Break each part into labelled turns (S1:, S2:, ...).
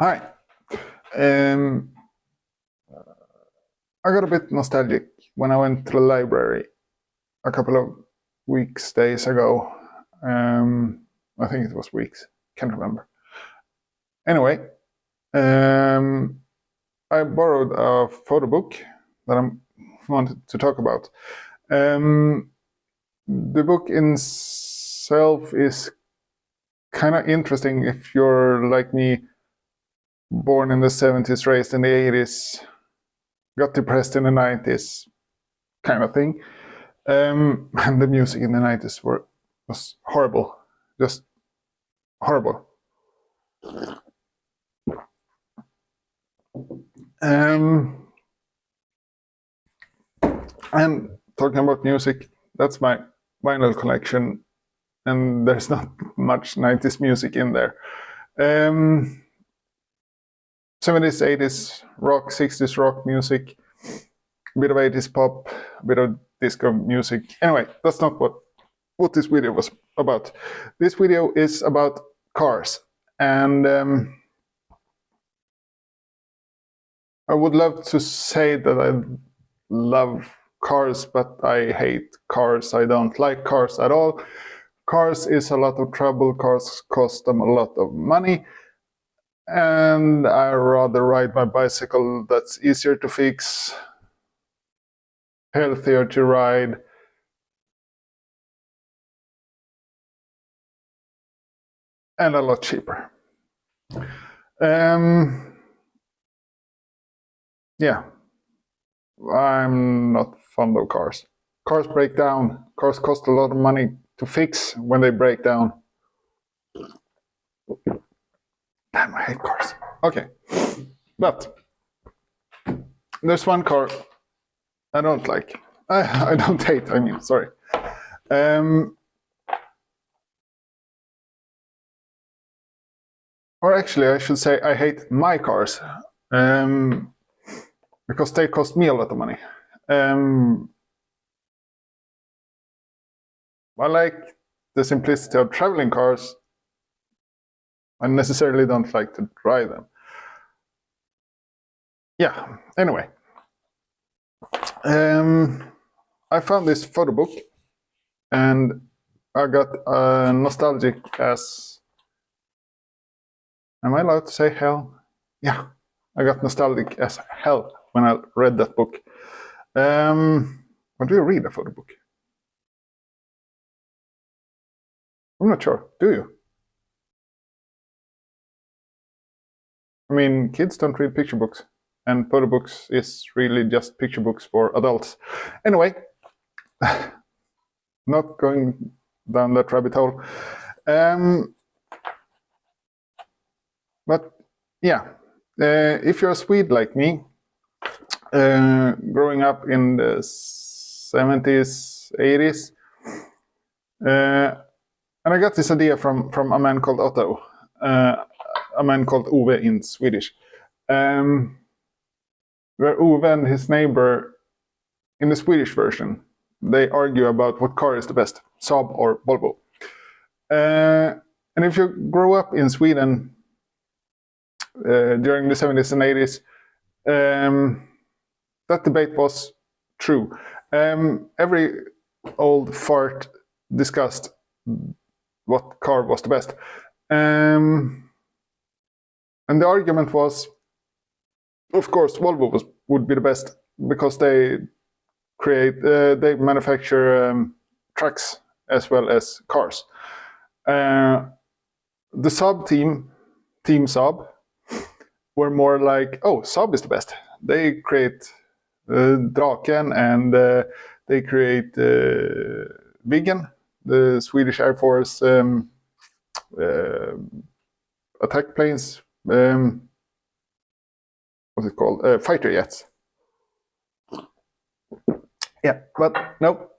S1: Hi. Um, I got a bit nostalgic when I went to the library a couple of days ago. I think it was weeks, can't remember. Anyway, um, I borrowed a photo book that I wanted to talk about. The book in itself is kind of interesting if you're like me, born in the 70s, raised in the 80s, got depressed in the 90s, kind of thing. And the music in the 90s was horrible, just horrible. And talking about music, that's my vinyl collection, and there's not much 90s music in there. 70s, 80s rock, 60s rock music, a bit of 80s pop, a bit of disco music. Anyway, that's not what this video was about. This video is about cars, and I would love to say that I love cars, but I hate cars. I don't like cars at all. Cars is a lot of trouble. Cars cost them a lot of money. And I rather ride my bicycle. That's easier to fix, healthier to ride, and a lot cheaper. Yeah, I'm not fond of cars. Cars break down. Cars cost a lot of money to fix when they break down. Damn, I hate cars. Okay, but there's one car I don't like. I don't hate, I mean, sorry. Or actually, I should say I hate my cars. Because they cost me a lot of money. I like the simplicity of traveling cars. I necessarily don't like to drive them. Yeah, anyway. I found this photo book and I got nostalgic as... Am I allowed to say hell? Yeah, I got nostalgic as hell when I read that book. What do you read a photo book? I'm not sure. Do you? I mean, kids don't read picture books, and photo books is really just picture books for adults. Anyway, not going down that rabbit hole. But yeah, if you're a Swede like me, growing up in the 70s, 80s, and I got this idea from a man called Otto, a man called Ove in Swedish, where Ove and his neighbor, in the Swedish version, they argue about what car is the best, Saab or Volvo. And if you grow up in Sweden during the 70s and 80s, that debate was true. Every old fart discussed what car was the best. And the argument was, of course, Volvo would be the best because they manufacture trucks as well as cars. The Saab team Saab, were more like, oh, Saab is the best. They create Draken and they create Viggen, the Swedish Air Force attack planes. What's it called? Fighter jets. Yeah, but no.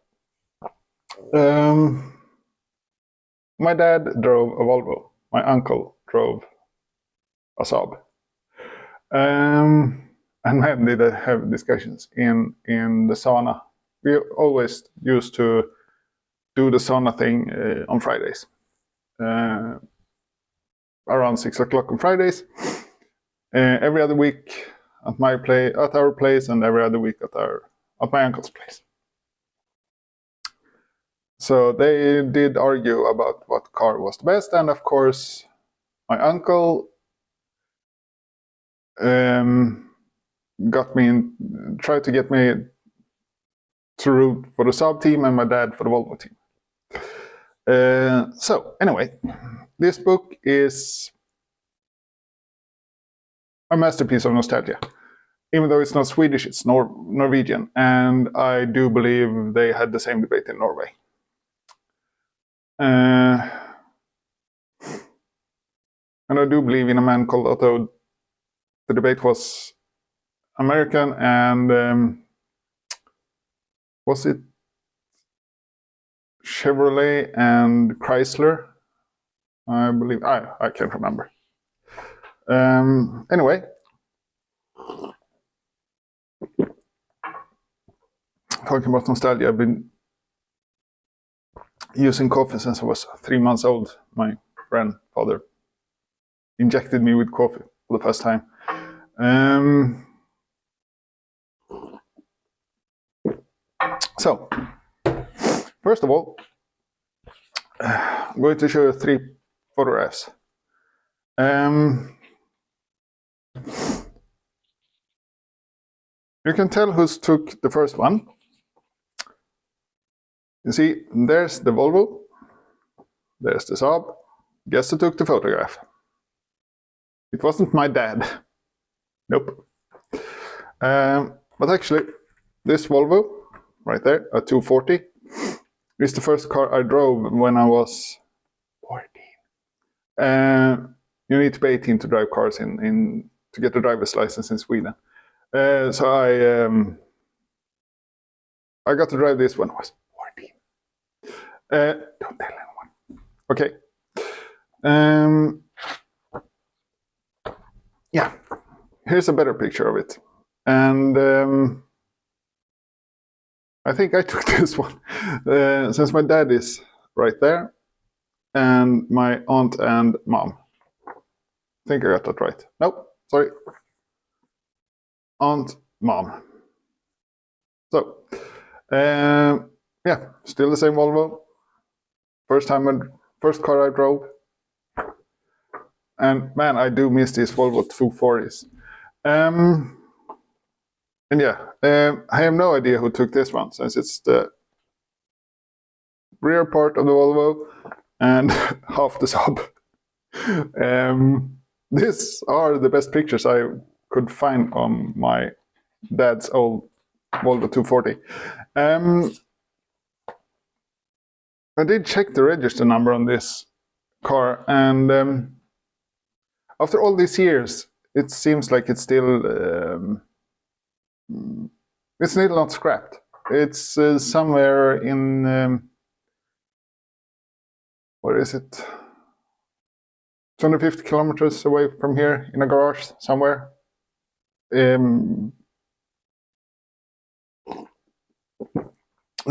S1: My dad drove a Volvo. My uncle drove a Saab. And when did I have discussions in the sauna? We always used to do the sauna thing on Fridays. Around 6 o'clock on Fridays. every other week at our place, and every other week at my uncle's place. So they did argue about what car was the best, and of course, my uncle tried to get me to root for the Saab team, and my dad for the Volvo team. So anyway, this book is a masterpiece of nostalgia. Even though it's not Swedish, it's Norwegian, and I do believe they had the same debate in Norway. And I do believe in a man called Otto. The debate was American, and was it Chevrolet and Chrysler? I believe. I can't remember. Anyway, talking about nostalgia, I've been using coffee since I was 3 months old. My grandfather injected me with coffee for the first time. So, first of all, I'm going to show you 3 photographs. You can tell who took the first one. You see, there's the Volvo, there's the Saab. Guess who took the photograph? It wasn't my dad. Nope. But actually, this Volvo, right there, a 240, is the first car I drove when I was 14. You need to be 18 to drive cars to get a driver's license in Sweden. So I got to drive this when I was 14. Don't tell anyone. Okay. Yeah, here's a better picture of it. And I think I took this one. Since my dad is right there, and my aunt and mom. I think I got that right. Nope, sorry. Aunt, mom. So, yeah, still the same Volvo. First car I drove. And man, I do miss these Volvo 240s. And yeah, I have no idea who took this one, since it's the rear part of the Volvo and half the Saab. These are the best pictures I could find on my dad's old Volvo 240. I did check the register number on this car, and after all these years, it seems like it's still not scrapped. It's somewhere in what is it? 250 kilometers away from here, in a garage somewhere. It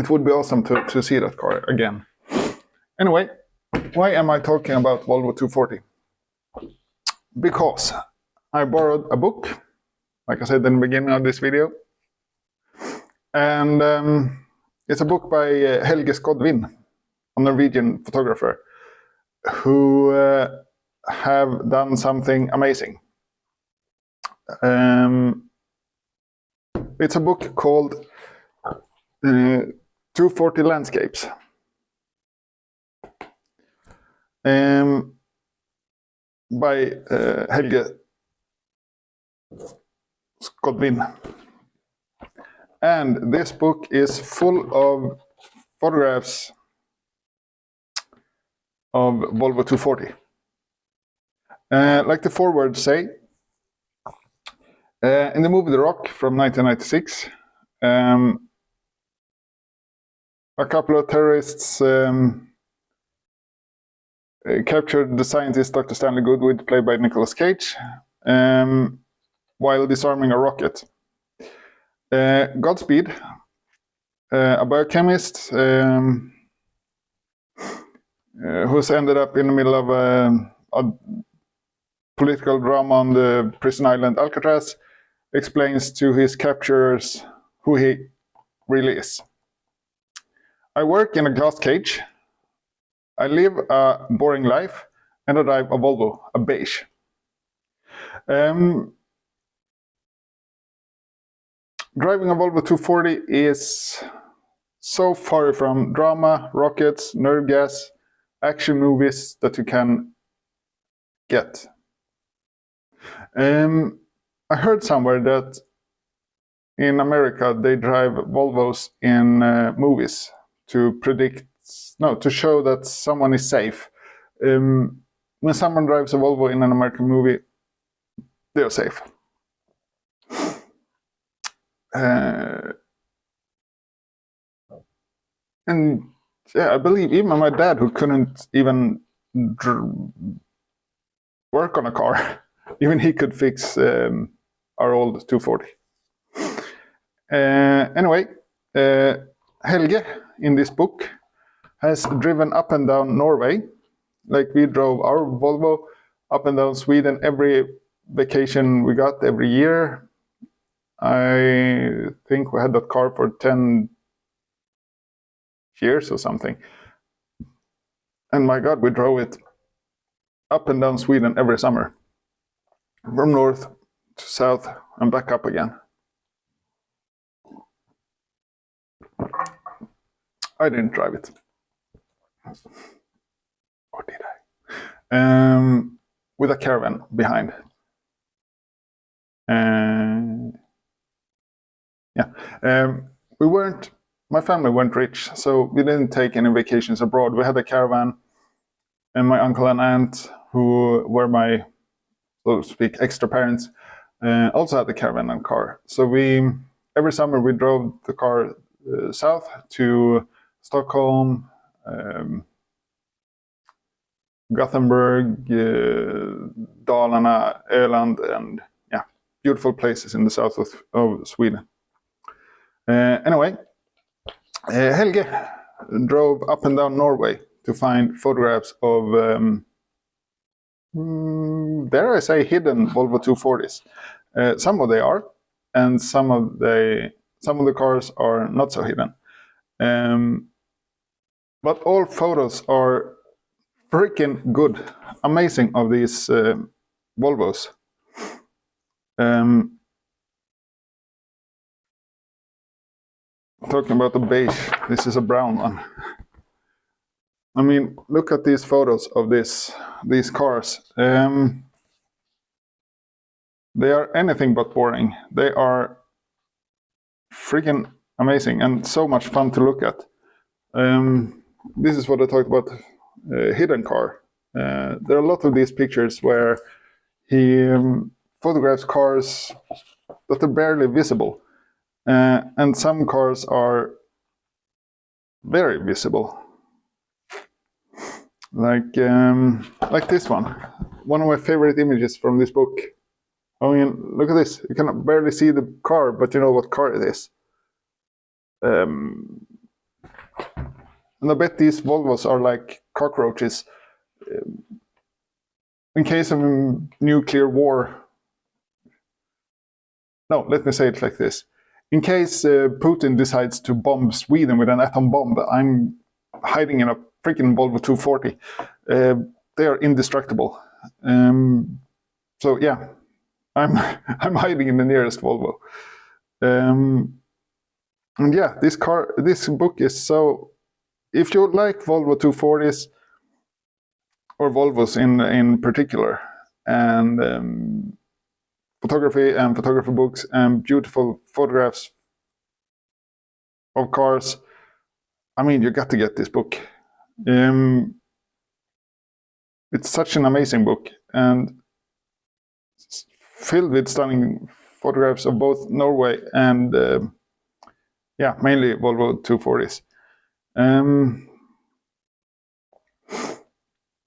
S1: would be awesome to see that car again. Anyway, why am I talking about Volvo 240? Because I borrowed a book, like I said in the beginning of this video, and it's a book by Helge Skodvin, a Norwegian photographer, who have done something amazing. It's a book called 240 Landscapes. By Helge Skodvin. And this book is full of photographs of Volvo 240. Like the foreword say, in the movie The Rock from 1996, a couple of terrorists captured the scientist Dr. Stanley Goodwood, played by Nicolas Cage, while disarming a rocket. Godspeed, a biochemist who's ended up in the middle of a political drama on the prison island Alcatraz, explains to his capturers who he really is. I work in a glass cage. I live a boring life, and I drive a Volvo, a beige. Driving a Volvo 240 is so far from drama, rockets, nerve gas, action movies that you can get. I heard somewhere that in America they drive Volvos in movies to to show that someone is safe. When someone drives a Volvo in an American movie, they're safe. And yeah, I believe even my dad, who couldn't even work on a car, even he could fix our old 240. Anyway, Helge in this book has driven up and down Norway, like we drove our Volvo up and down Sweden every vacation we got every year. I think we had that car for 10 years or something. And my God, we drove it up and down Sweden every summer, from north to south and back up again. I didn't drive it. Or did I? With a caravan behind. My family weren't rich, so we didn't take any vacations abroad. We had a caravan, and my uncle and aunt, who were my, so to speak, extra parents, also had a caravan and car. So every summer we drove the car south to Stockholm, Gothenburg, Dalarna, Öland, and beautiful places in the south of Sweden. Anyway, Helge drove up and down Norway to find photographs of, dare I say, hidden Volvo 240s. Some of they are, and some of the cars are not so hidden. But all photos are freaking good, amazing of these Volvos. Talking about the beige, this is a brown one. I mean, look at these photos of these cars. They are anything but boring. They are freaking amazing and so much fun to look at. This is what I talked about, hidden car. There are a lot of these pictures where he photographs cars that are barely visible. And some cars are very visible. Like this one. One of my favorite images from this book. I mean, look at this. You can barely see the car, but you know what car it is. And I bet these Volvos are like cockroaches. In case of a nuclear war. No, let me say it like this. In case Putin decides to bomb Sweden with an atom bomb, I'm hiding in a freaking Volvo 240. They are indestructible. So yeah, I'm hiding in the nearest Volvo. And yeah, this book is so. If you like Volvo 240s or Volvos in particular, and photography and photography books and beautiful photographs of cars, I mean, you got to get this book. It's such an amazing book and filled with stunning photographs of both Norway and mainly Volvo 240s.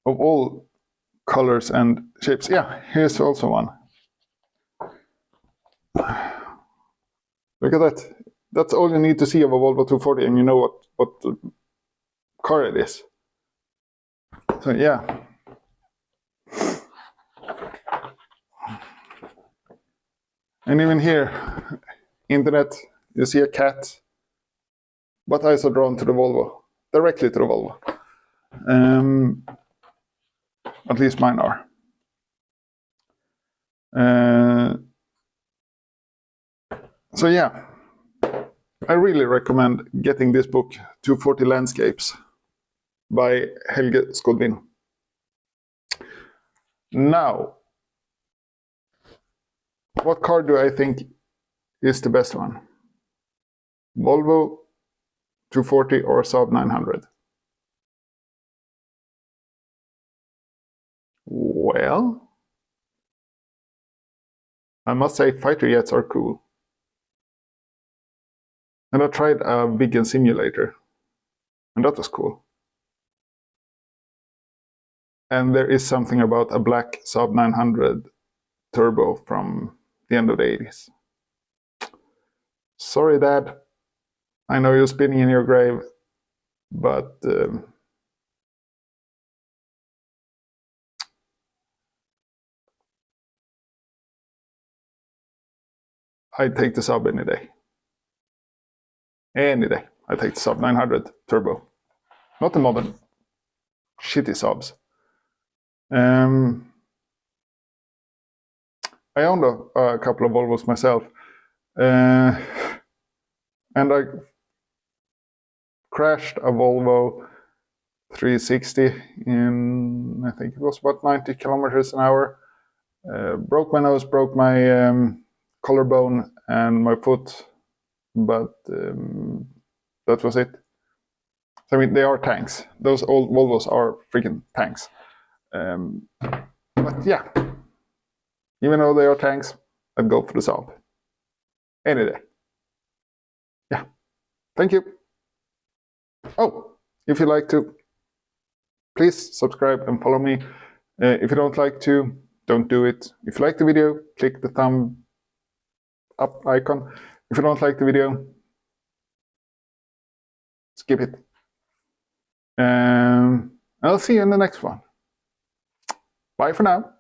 S1: Of all colors and shapes. Yeah, here's also one. Look at that. That's all you need to see of a Volvo 240, and you know what car it is. So yeah. And even here, internet, you see a cat, but eyes are drawn to the Volvo, directly to the Volvo. At least mine are. So yeah, I really recommend getting this book, 240 Landscapes, by Helge Skodvin. Now, what car do I think is the best one? Volvo 240 or Saab 900? Well, I must say fighter jets are cool. And I tried a vegan simulator, and that was cool. And there is something about a black Saab 900 turbo from the end of the 80s. Sorry, Dad. I know you're spinning in your grave, but I'd take the Saab any day. Any day. I take the Saab 900 turbo. Not the modern shitty Saabs. I owned a couple of Volvos myself. And I crashed a Volvo 360 in, I think it was about 90 kilometers an hour. Broke my nose, broke my collarbone and my foot, but that was it. I mean, they are tanks. Those old Volvos are freaking tanks. But yeah, even though they are tanks, I'd go for the Saab. Any day. Yeah. Thank you. Oh, if you like to, please subscribe and follow me. If you don't like to, don't do it. If you like the video, click the thumb up icon. If you don't like the video, skip it. I'll see you in the next one. Bye for now.